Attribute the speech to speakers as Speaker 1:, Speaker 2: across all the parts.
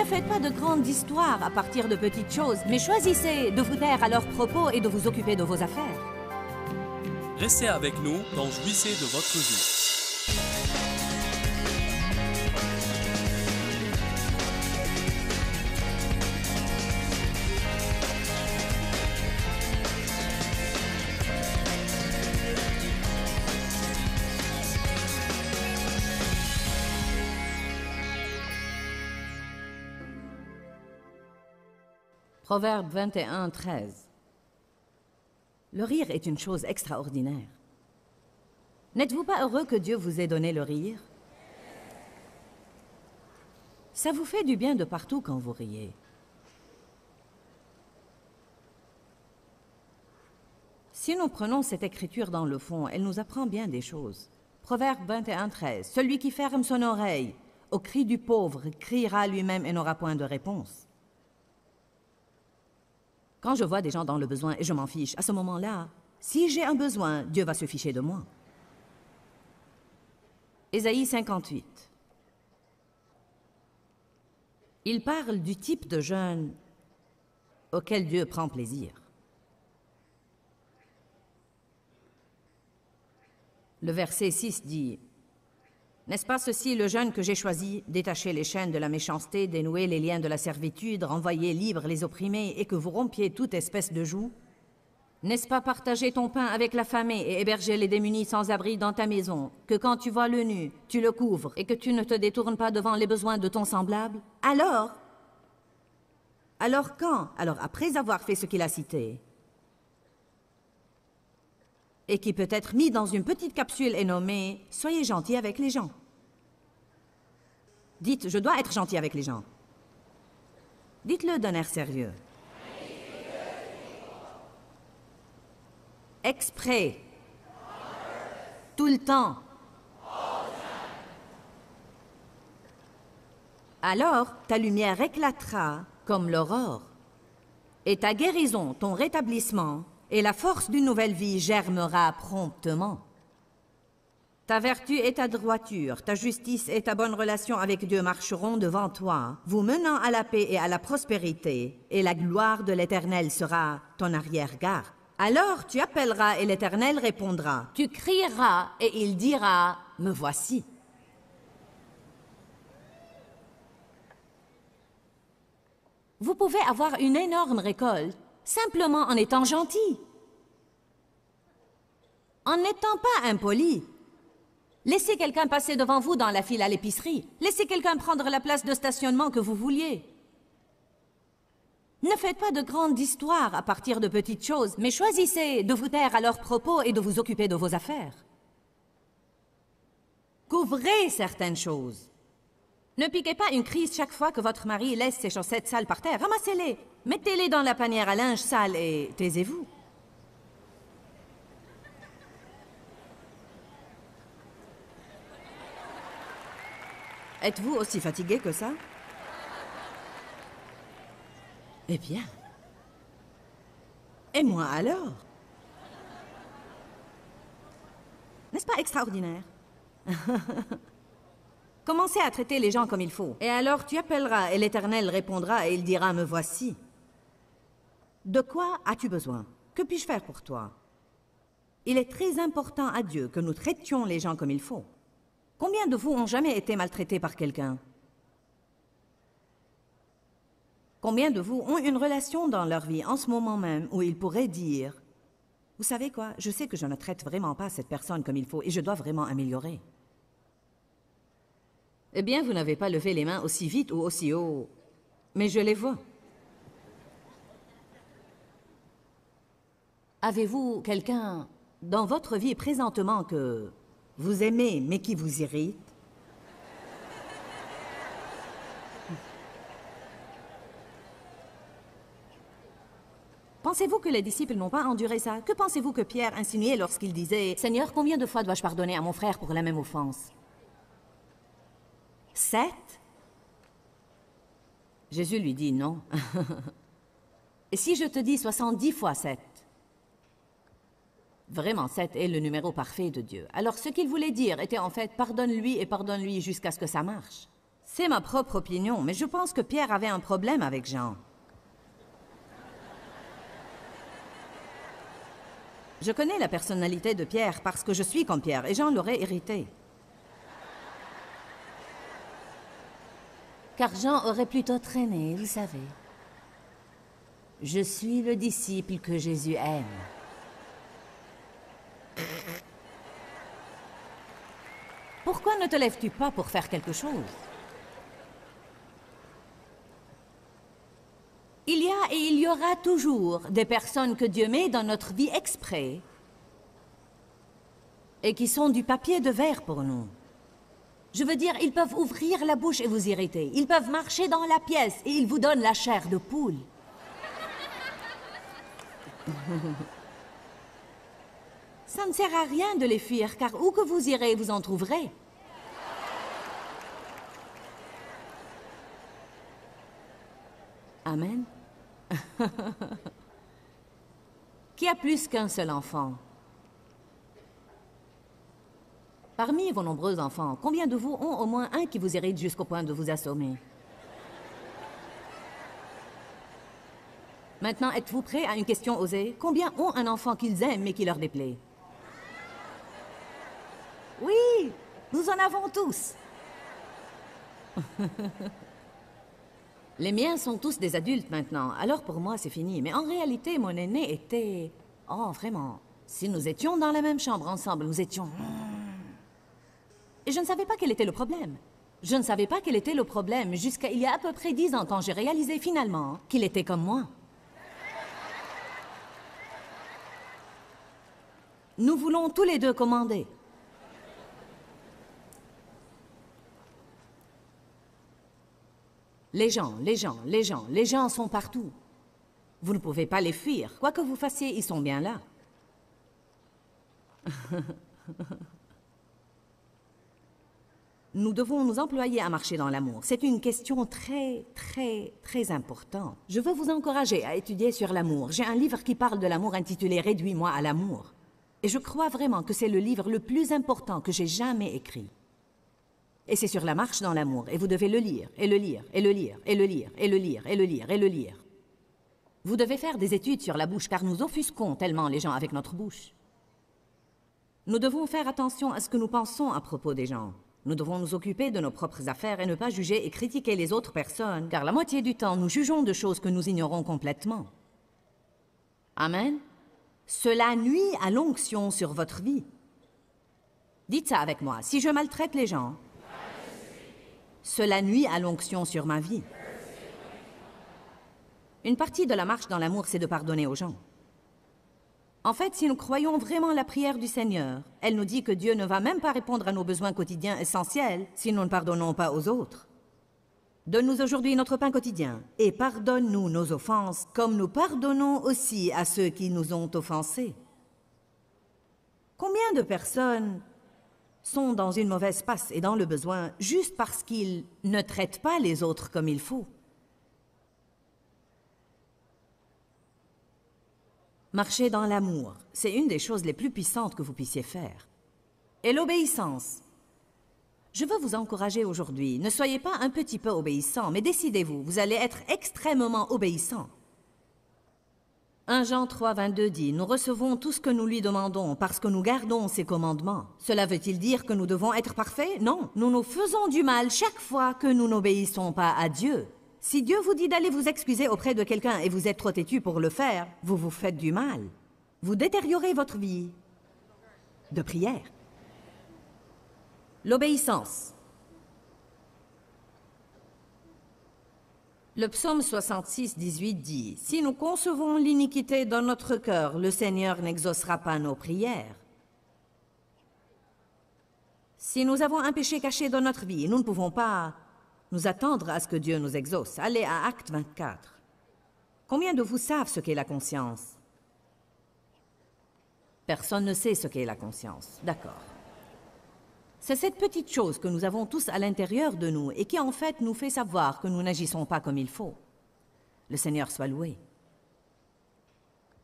Speaker 1: Ne faites pas de grandes histoires à partir de petites choses, mais choisissez de vous taire à leurs propos et de vous occuper de vos affaires.
Speaker 2: Restez avec nous dans Jouissez de votre vie.
Speaker 1: Proverbe 21, 13. Le rire est une chose extraordinaire. N'êtes-vous pas heureux que Dieu vous ait donné le rire? Ça vous fait du bien de partout quand vous riez. Si nous prenons cette écriture dans le fond, elle nous apprend bien des choses. Proverbe 21, 13. Celui qui ferme son oreille au cri du pauvre criera lui-même et n'aura point de réponse. Quand je vois des gens dans le besoin et je m'en fiche, à ce moment-là, si j'ai un besoin, Dieu va se ficher de moi. Ésaïe 58. Il parle du type de jeûne auquel Dieu prend plaisir. Le verset 6 dit: N'est-ce pas ceci le jeûne que j'ai choisi, détacher les chaînes de la méchanceté, dénouer les liens de la servitude, renvoyer libres les opprimés, et que vous rompiez toute espèce de joug? N'est-ce pas partager ton pain avec l'affamé et héberger les démunis sans abri dans ta maison, que quand tu vois le nu, tu le couvres, et que tu ne te détournes pas devant les besoins de ton semblable? Alors quand? Alors après avoir fait ce qu'il a cité, et qui peut être mis dans une petite capsule et nommé « Soyez gentil avec les gens ». Dites « Je dois être gentil avec les gens ». Dites-le d'un air sérieux. Exprès. Tout le temps. Alors, ta lumière éclatera comme l'aurore, et ta guérison, ton rétablissement, et la force d'une nouvelle vie germera promptement. Ta vertu et ta droiture, ta justice et ta bonne relation avec Dieu marcheront devant toi, vous menant à la paix et à la prospérité, et la gloire de l'Éternel sera ton arrière-garde. Alors tu appelleras et l'Éternel répondra. Tu crieras et il dira, me voici. Vous pouvez avoir une énorme récolte simplement en étant gentil, en n'étant pas impoli. Laissez quelqu'un passer devant vous dans la file à l'épicerie. Laissez quelqu'un prendre la place de stationnement que vous vouliez. Ne faites pas de grandes histoires à partir de petites choses, mais choisissez de vous taire à leurs propos et de vous occuper de vos affaires. Couvrez certaines choses. Ne piquez pas une crise chaque fois que votre mari laisse ses chaussettes sales par terre. Ramassez-les, mettez-les dans la panière à linge sale et taisez-vous. Êtes-vous aussi fatigué que ça? Eh bien. Et moi alors? N'est-ce pas extraordinaire? Commencez à traiter les gens comme il faut. Et alors tu appelleras et l'Éternel répondra et il dira, me voici. De quoi as-tu besoin? Que puis-je faire pour toi? Il est très important à Dieu que nous traitions les gens comme il faut. Combien de vous ont jamais été maltraités par quelqu'un? Combien de vous ont une relation dans leur vie en ce moment même où ils pourraient dire « Vous savez quoi, je sais que je ne traite vraiment pas cette personne comme il faut et je dois vraiment améliorer. » Eh bien, vous n'avez pas levé les mains aussi vite ou aussi haut, mais je les vois. Avez-vous quelqu'un dans votre vie présentement que vous aimez mais qui vous irrite? Pensez-vous que les disciples n'ont pas enduré ça? Que pensez-vous que Pierre insinuait lorsqu'il disait « Seigneur, combien de fois dois-je pardonner à mon frère pour la même offense? » 7? Jésus lui dit non. Et si je te dis 70 fois 7? Vraiment, 7 est le numéro parfait de Dieu. Alors ce qu'il voulait dire était en fait « Pardonne-lui et pardonne-lui jusqu'à ce que ça marche. » C'est ma propre opinion, mais je pense que Pierre avait un problème avec Jean. Je connais la personnalité de Pierre parce que je suis comme Pierre et Jean l'aurait irrité. Car Jean aurait plutôt traîné, vous savez. Je suis le disciple que Jésus aime. Pourquoi ne te lèves-tu pas pour faire quelque chose? Il y a et il y aura toujours des personnes que Dieu met dans notre vie exprès et qui sont du papier de verre pour nous. Je veux dire, ils peuvent ouvrir la bouche et vous irriter. Ils peuvent marcher dans la pièce et ils vous donnent la chair de poule. Ça ne sert à rien de les fuir, car où que vous irez, vous en trouverez. Amen. Qui a plus qu'un seul enfant? Parmi vos nombreux enfants, combien de vous ont au moins un qui vous irrite jusqu'au point de vous assommer? Maintenant, êtes-vous prêts à une question osée? Combien ont un enfant qu'ils aiment mais qui leur déplaît? Oui, nous en avons tous. Les miens sont tous des adultes maintenant, alors pour moi c'est fini. Mais en réalité, mon aîné était... Oh, vraiment. Si nous étions dans la même chambre ensemble, nous étions... Et je ne savais pas quel était le problème. Je ne savais pas quel était le problème jusqu'à il y a à peu près 10 ans quand j'ai réalisé finalement qu'il était comme moi. Nous voulons tous les deux commander. Les gens sont partout. Vous ne pouvez pas les fuir. Quoi que vous fassiez, ils sont bien là. Nous devons nous employer à marcher dans l'amour. C'est une question très importante. Je veux vous encourager à étudier sur l'amour. J'ai un livre qui parle de l'amour intitulé « Réduis-moi à l'amour ». Et je crois vraiment que c'est le livre le plus important que j'ai jamais écrit. Et c'est sur la marche dans l'amour. Et vous devez le lire, et le lire, et le lire, et le lire, et le lire, et le lire, et le lire. Vous devez faire des études sur la bouche, car nous offusquons tellement les gens avec notre bouche. Nous devons faire attention à ce que nous pensons à propos des gens. Nous devons nous occuper de nos propres affaires et ne pas juger et critiquer les autres personnes, car la moitié du temps, nous jugeons de choses que nous ignorons complètement. Amen. Cela nuit à l'onction sur votre vie. Dites ça avec moi. Si je maltraite les gens, cela nuit à l'onction sur ma vie. Une partie de la marche dans l'amour, c'est de pardonner aux gens. En fait, si nous croyons vraiment la prière du Seigneur, elle nous dit que Dieu ne va même pas répondre à nos besoins quotidiens essentiels si nous ne pardonnons pas aux autres. Donne-nous aujourd'hui notre pain quotidien et pardonne-nous nos offenses comme nous pardonnons aussi à ceux qui nous ont offensés. Combien de personnes sont dans une mauvaise passe et dans le besoin juste parce qu'ils ne traitent pas les autres comme il faut? Marcher dans l'amour, c'est une des choses les plus puissantes que vous puissiez faire. Et l'obéissance. Je veux vous encourager aujourd'hui. Ne soyez pas un petit peu obéissant, mais décidez-vous, vous allez être extrêmement obéissant. 1 Jean 3, 22 dit, « Nous recevons tout ce que nous lui demandons parce que nous gardons ses commandements. » Cela veut-il dire que nous devons être parfaits? Non, nous nous faisons du mal chaque fois que nous n'obéissons pas à Dieu. Si Dieu vous dit d'aller vous excuser auprès de quelqu'un et vous êtes trop têtu pour le faire, vous vous faites du mal. Vous détériorez votre vie de prière. L'obéissance. Le psaume 66, 18 dit, « Si nous concevons l'iniquité dans notre cœur, le Seigneur n'exaucera pas nos prières. » Si nous avons un péché caché dans notre vie, nous ne pouvons pas nous attendre à ce que Dieu nous exauce. Allez à Acte 24. Combien de vous savent ce qu'est la conscience? Personne ne sait ce qu'est la conscience. D'accord. C'est cette petite chose que nous avons tous à l'intérieur de nous et qui en fait nous fait savoir que nous n'agissons pas comme il faut. Le Seigneur soit loué.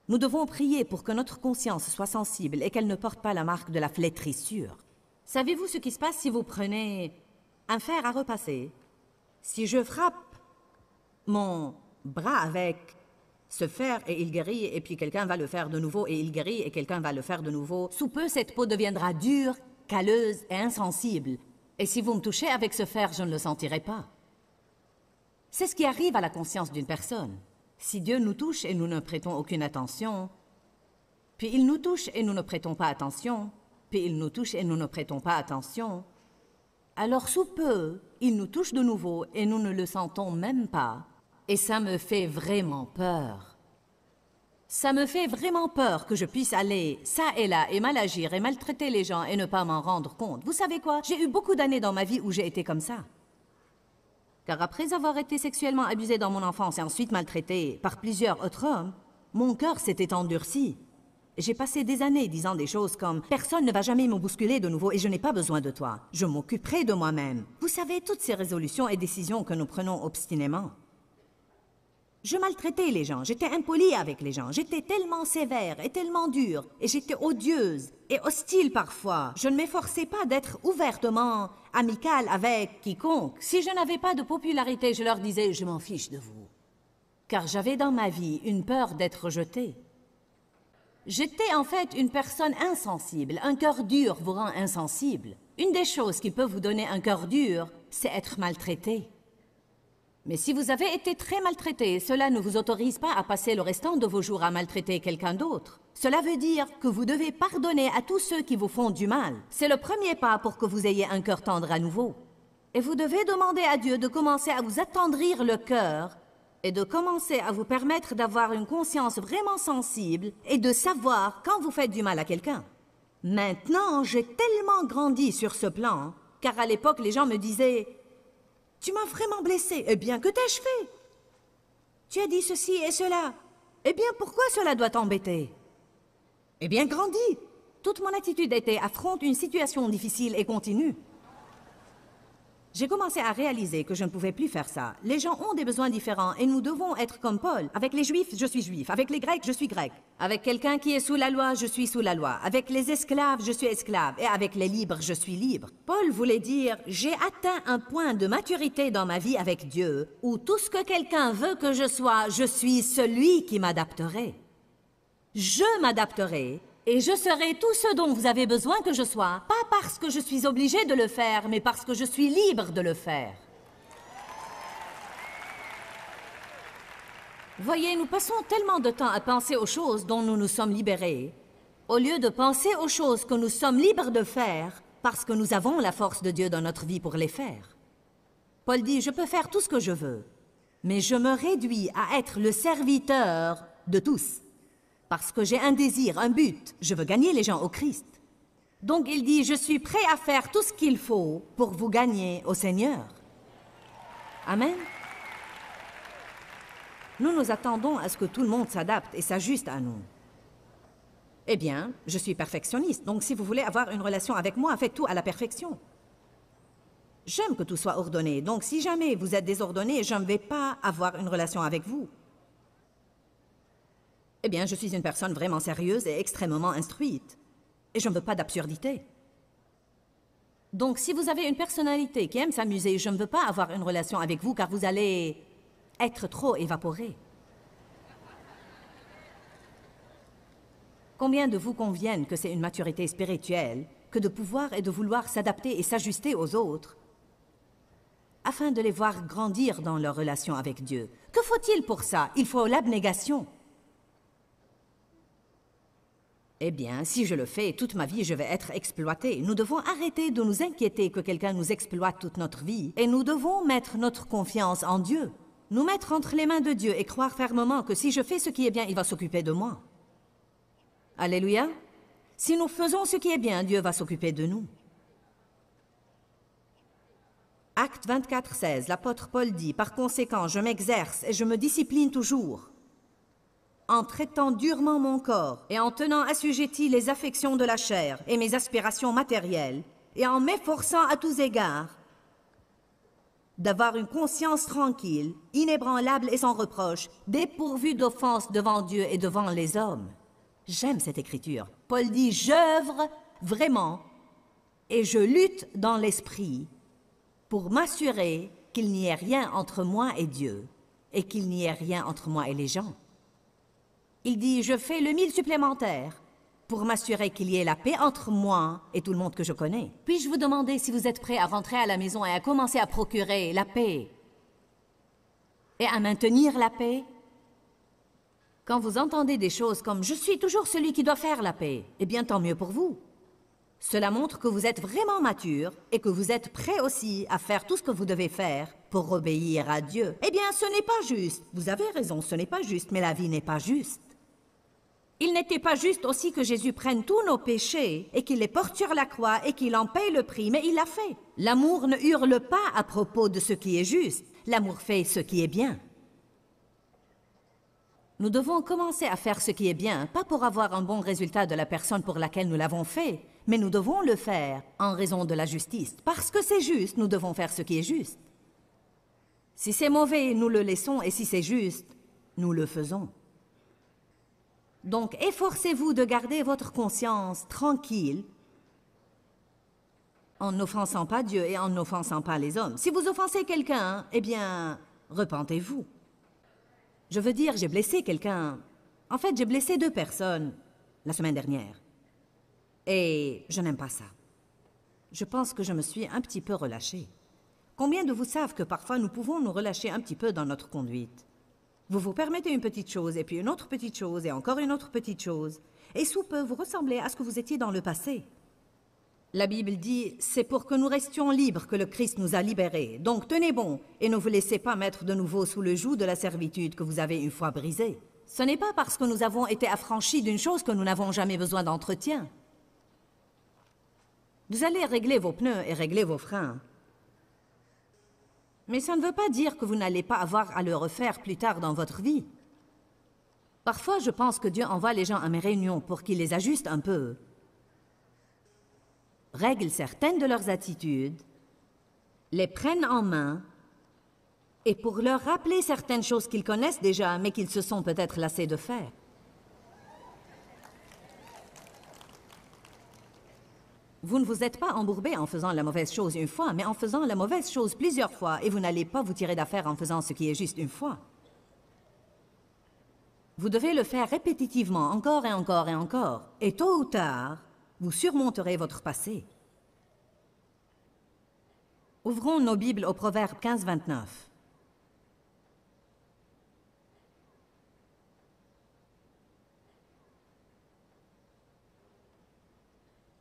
Speaker 1: Nous devons prier pour que notre conscience soit sensible et qu'elle ne porte pas la marque de la flétrissure. Savez-vous ce qui se passe si vous prenez un fer à repasser Si je frappe mon bras avec ce fer et il guérit, et puis quelqu'un va le faire de nouveau et il guérit, et quelqu'un va le faire de nouveau, sous peu cette peau deviendra dure, calleuse et insensible. Et si vous me touchez avec ce fer, je ne le sentirai pas. C'est ce qui arrive à la conscience d'une personne. Si Dieu nous touche et nous ne prêtons aucune attention, puis il nous touche et nous ne prêtons pas attention, puis il nous touche et nous ne prêtons pas attention, alors sous peu, il nous touche de nouveau et nous ne le sentons même pas. Et ça me fait vraiment peur. Ça me fait vraiment peur que je puisse aller ça et là et mal agir et maltraiter les gens et ne pas m'en rendre compte. Vous savez quoi? J'ai eu beaucoup d'années dans ma vie où j'ai été comme ça. Car après avoir été sexuellement abusée dans mon enfance et ensuite maltraitée par plusieurs autres hommes, mon cœur s'était endurci. J'ai passé des années disant des choses comme « Personne ne va jamais me bousculer de nouveau et je n'ai pas besoin de toi. Je m'occuperai de moi-même. » Vous savez, toutes ces résolutions et décisions que nous prenons obstinément. Je maltraitais les gens, j'étais impolie avec les gens, j'étais tellement sévère et tellement dure, et j'étais odieuse et hostile parfois. Je ne m'efforçais pas d'être ouvertement amicale avec quiconque. Si je n'avais pas de popularité, je leur disais « je m'en fiche de vous ». Car j'avais dans ma vie une peur d'être rejetée. J'étais en fait une personne insensible. Un cœur dur vous rend insensible. Une des choses qui peut vous donner un cœur dur, c'est être maltraité. Mais si vous avez été très maltraité, cela ne vous autorise pas à passer le restant de vos jours à maltraiter quelqu'un d'autre. Cela veut dire que vous devez pardonner à tous ceux qui vous font du mal. C'est le premier pas pour que vous ayez un cœur tendre à nouveau. Et vous devez demander à Dieu de commencer à vous attendrir le cœur et de commencer à vous permettre d'avoir une conscience vraiment sensible et de savoir quand vous faites du mal à quelqu'un. Maintenant, j'ai tellement grandi sur ce plan, car à l'époque, les gens me disaient « Tu m'as vraiment blessé. Eh bien, que t'ai-je fait? Tu as dit ceci et cela. Eh bien, pourquoi cela doit t'embêter? Eh bien, grandis. » Toute mon attitude était « affronte une situation difficile et continue. » J'ai commencé à réaliser que je ne pouvais plus faire ça. Les gens ont des besoins différents et nous devons être comme Paul. Avec les Juifs, je suis Juif. Avec les Grecs, je suis Grec. Avec quelqu'un qui est sous la loi, je suis sous la loi. Avec les esclaves, je suis esclave. Et avec les libres, je suis libre. Paul voulait dire, j'ai atteint un point de maturité dans ma vie avec Dieu où tout ce que quelqu'un veut que je suis celui qui m'adapterai. Je m'adapterai. Et je serai tout ce dont vous avez besoin que je sois, pas parce que je suis obligée de le faire, mais parce que je suis libre de le faire. Voyez, nous passons tellement de temps à penser aux choses dont nous nous sommes libérés, au lieu de penser aux choses que nous sommes libres de faire, parce que nous avons la force de Dieu dans notre vie pour les faire. Paul dit, je peux faire tout ce que je veux, mais je me réduis à être le serviteur de tous. Parce que j'ai un désir, un but. Je veux gagner les gens au Christ. Donc il dit, je suis prêt à faire tout ce qu'il faut pour vous gagner au Seigneur. Amen. Nous nous attendons à ce que tout le monde s'adapte et s'ajuste à nous. Eh bien, je suis perfectionniste, donc si vous voulez avoir une relation avec moi, faites tout à la perfection. J'aime que tout soit ordonné, donc si jamais vous êtes désordonné, je ne vais pas avoir une relation avec vous. Eh bien, je suis une personne vraiment sérieuse et extrêmement instruite. Et je ne veux pas d'absurdité. Donc, si vous avez une personnalité qui aime s'amuser, je ne veux pas avoir une relation avec vous car vous allez être trop évaporé. Combien de vous conviennent que c'est une maturité spirituelle que de pouvoir et de vouloir s'adapter et s'ajuster aux autres afin de les voir grandir dans leur relation avec Dieu? Que faut-il pour ça? Il faut l'abnégation. Eh bien, si je le fais, toute ma vie, je vais être exploitée. Nous devons arrêter de nous inquiéter que quelqu'un nous exploite toute notre vie. Et nous devons mettre notre confiance en Dieu. Nous mettre entre les mains de Dieu et croire fermement que si je fais ce qui est bien, il va s'occuper de moi. Alléluia. Si nous faisons ce qui est bien, Dieu va s'occuper de nous. Acte 24, 16, l'apôtre Paul dit, « Par conséquent, je m'exerce et je me discipline toujours. » En traitant durement mon corps et en tenant assujettis les affections de la chair et mes aspirations matérielles, et en m'efforçant à tous égards d'avoir une conscience tranquille, inébranlable et sans reproche, dépourvue d'offense devant Dieu et devant les hommes. J'aime cette écriture. Paul dit, j'œuvre vraiment et je lutte dans l'esprit pour m'assurer qu'il n'y ait rien entre moi et Dieu et qu'il n'y ait rien entre moi et les gens. Il dit, je fais le 1000 supplémentaire pour m'assurer qu'il y ait la paix entre moi et tout le monde que je connais. Puis-je vous demander si vous êtes prêt à rentrer à la maison et à commencer à procurer la paix et à maintenir la paix? Quand vous entendez des choses comme « je suis toujours celui qui doit faire la paix », eh bien tant mieux pour vous. Cela montre que vous êtes vraiment mature et que vous êtes prêt aussi à faire tout ce que vous devez faire pour obéir à Dieu. Eh bien, ce n'est pas juste. Vous avez raison, ce n'est pas juste, mais la vie n'est pas juste. Il n'était pas juste aussi que Jésus prenne tous nos péchés et qu'il les porte sur la croix et qu'il en paye le prix, mais il l'a fait. L'amour ne hurle pas à propos de ce qui est juste. L'amour fait ce qui est bien. Nous devons commencer à faire ce qui est bien, pas pour avoir un bon résultat de la personne pour laquelle nous l'avons fait, mais nous devons le faire en raison de la justice. Parce que c'est juste, nous devons faire ce qui est juste. Si c'est mauvais, nous le laissons, et si c'est juste, nous le faisons. Donc, efforcez-vous de garder votre conscience tranquille en n'offensant pas Dieu et en n'offensant pas les hommes. Si vous offensez quelqu'un, eh bien, repentez-vous. Je veux dire, j'ai blessé quelqu'un. En fait, j'ai blessé 2 personnes la semaine dernière. Et je n'aime pas ça. Je pense que je me suis un petit peu relâchée. Combien de vous savent que parfois nous pouvons nous relâcher un petit peu dans notre conduite? Vous vous permettez une petite chose, et puis une autre petite chose, et encore une autre petite chose. Et sous peu, vous ressemblez à ce que vous étiez dans le passé. La Bible dit, c'est pour que nous restions libres que le Christ nous a libérés. Donc tenez bon, et ne vous laissez pas mettre de nouveau sous le joug de la servitude que vous avez une fois brisée. Ce n'est pas parce que nous avons été affranchis d'une chose que nous n'avons jamais besoin d'entretien. Vous allez régler vos pneus et régler vos freins. Mais ça ne veut pas dire que vous n'allez pas avoir à le refaire plus tard dans votre vie. Parfois, je pense que Dieu envoie les gens à mes réunions pour qu'ils les ajustent un peu, règlent certaines de leurs attitudes, les prennent en main, et pour leur rappeler certaines choses qu'ils connaissent déjà, mais qu'ils se sont peut-être lassés de faire. Vous ne vous êtes pas embourbé en faisant la mauvaise chose une fois, mais en faisant la mauvaise chose plusieurs fois, et vous n'allez pas vous tirer d'affaire en faisant ce qui est juste une fois. Vous devez le faire répétitivement, encore et encore et encore, et tôt ou tard, vous surmonterez votre passé. Ouvrons nos Bibles au Proverbe 15, 29.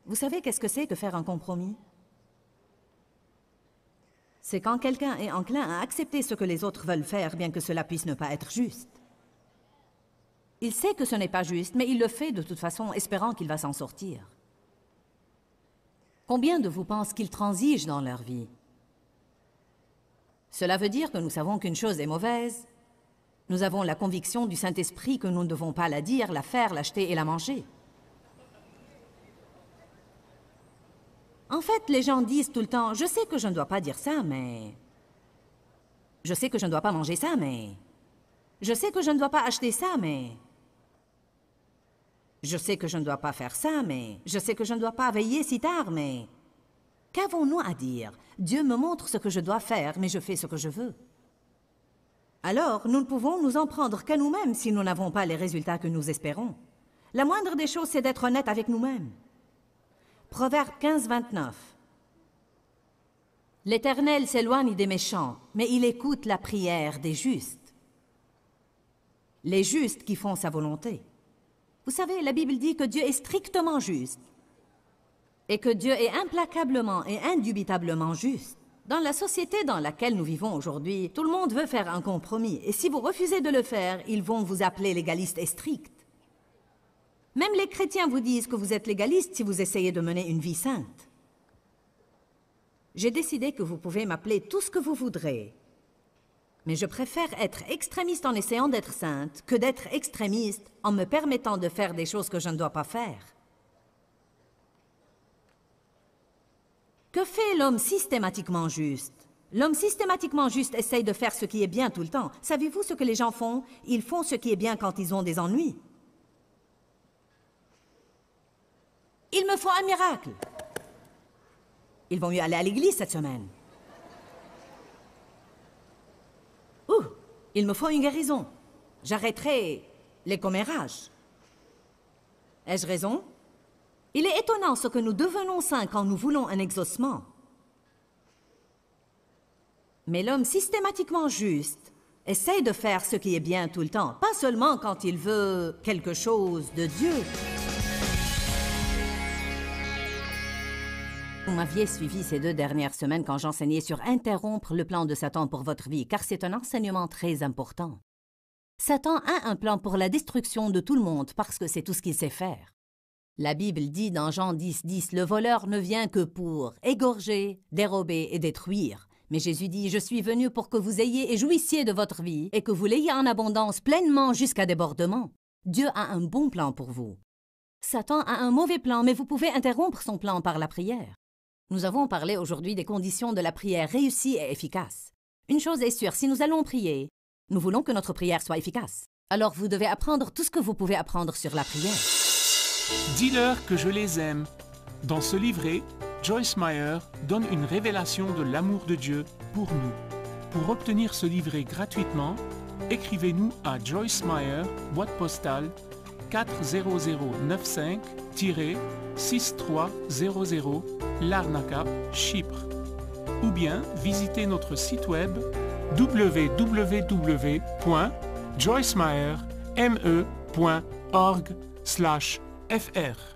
Speaker 1: Vous savez qu'est-ce que c'est que faire un compromis? C'est quand quelqu'un est enclin à accepter ce que les autres veulent faire, bien que cela puisse ne pas être juste. Il sait que ce n'est pas juste, mais il le fait de toute façon, espérant qu'il va s'en sortir. Combien de vous pensent qu'ils transigent dans leur vie? Cela veut dire que nous savons qu'une chose est mauvaise. Nous avons la conviction du Saint-Esprit que nous ne devons pas la dire, la faire, l'acheter et la manger. En fait, les gens disent tout le temps, je sais que je ne dois pas dire ça, mais... Je sais que je ne dois pas manger ça, mais... Je sais que je ne dois pas acheter ça, mais... Je sais que je ne dois pas faire ça, mais... Je sais que je ne dois pas veiller si tard, mais... Qu'avons-nous à dire? Dieu me montre ce que je dois faire, mais je fais ce que je veux. Alors, nous ne pouvons nous en prendre qu'à nous-mêmes si nous n'avons pas les résultats que nous espérons. La moindre des choses, c'est d'être honnête avec nous-mêmes. Proverbe 15, 29. L'Éternel s'éloigne des méchants, mais il écoute la prière des justes. Les justes qui font sa volonté. Vous savez, la Bible dit que Dieu est strictement juste et que Dieu est implacablement et indubitablement juste. Dans la société dans laquelle nous vivons aujourd'hui, tout le monde veut faire un compromis, et si vous refusez de le faire, ils vont vous appeler légaliste et strict. Même les chrétiens vous disent que vous êtes légaliste si vous essayez de mener une vie sainte. J'ai décidé que vous pouvez m'appeler tout ce que vous voudrez, mais je préfère être extrémiste en essayant d'être sainte que d'être extrémiste en me permettant de faire des choses que je ne dois pas faire. Que fait l'homme systématiquement juste? L'homme systématiquement juste essaye de faire ce qui est bien tout le temps. Savez-vous ce que les gens font? Ils font ce qui est bien quand ils ont des ennuis. Il me faut un miracle. Ils vont mieux aller à l'église cette semaine. Il me faut une guérison. J'arrêterai les commérages. Ai-je raison? Il est étonnant ce que nous devenons saints quand nous voulons un exaucement. Mais l'homme systématiquement juste essaie de faire ce qui est bien tout le temps, pas seulement quand il veut quelque chose de Dieu. Vous m'aviez suivi ces 2 dernières semaines quand j'enseignais sur interrompre le plan de Satan pour votre vie, car c'est un enseignement très important. Satan a un plan pour la destruction de tout le monde parce que c'est tout ce qu'il sait faire. La Bible dit dans Jean 10:10, le voleur ne vient que pour égorger, dérober et détruire. Mais Jésus dit, je suis venu pour que vous ayez et jouissiez de votre vie et que vous l'ayez en abondance pleinement jusqu'à débordement. Dieu a un bon plan pour vous. Satan a un mauvais plan, mais vous pouvez interrompre son plan par la prière. Nous avons parlé aujourd'hui des conditions de la prière réussie et efficace. Une chose est sûre, si nous allons prier, nous voulons que notre prière soit efficace. Alors vous devez apprendre tout ce que vous pouvez apprendre sur la prière.
Speaker 3: Dis-leur que je les aime. Dans ce livret, Joyce Meyer donne une révélation de l'amour de Dieu pour nous. Pour obtenir ce livret gratuitement, écrivez-nous à Joyce Meyer, boîte postale 40095-6300, Larnaca, Chypre. Ou bien visitez notre site web www.joycemeyer.org/fr.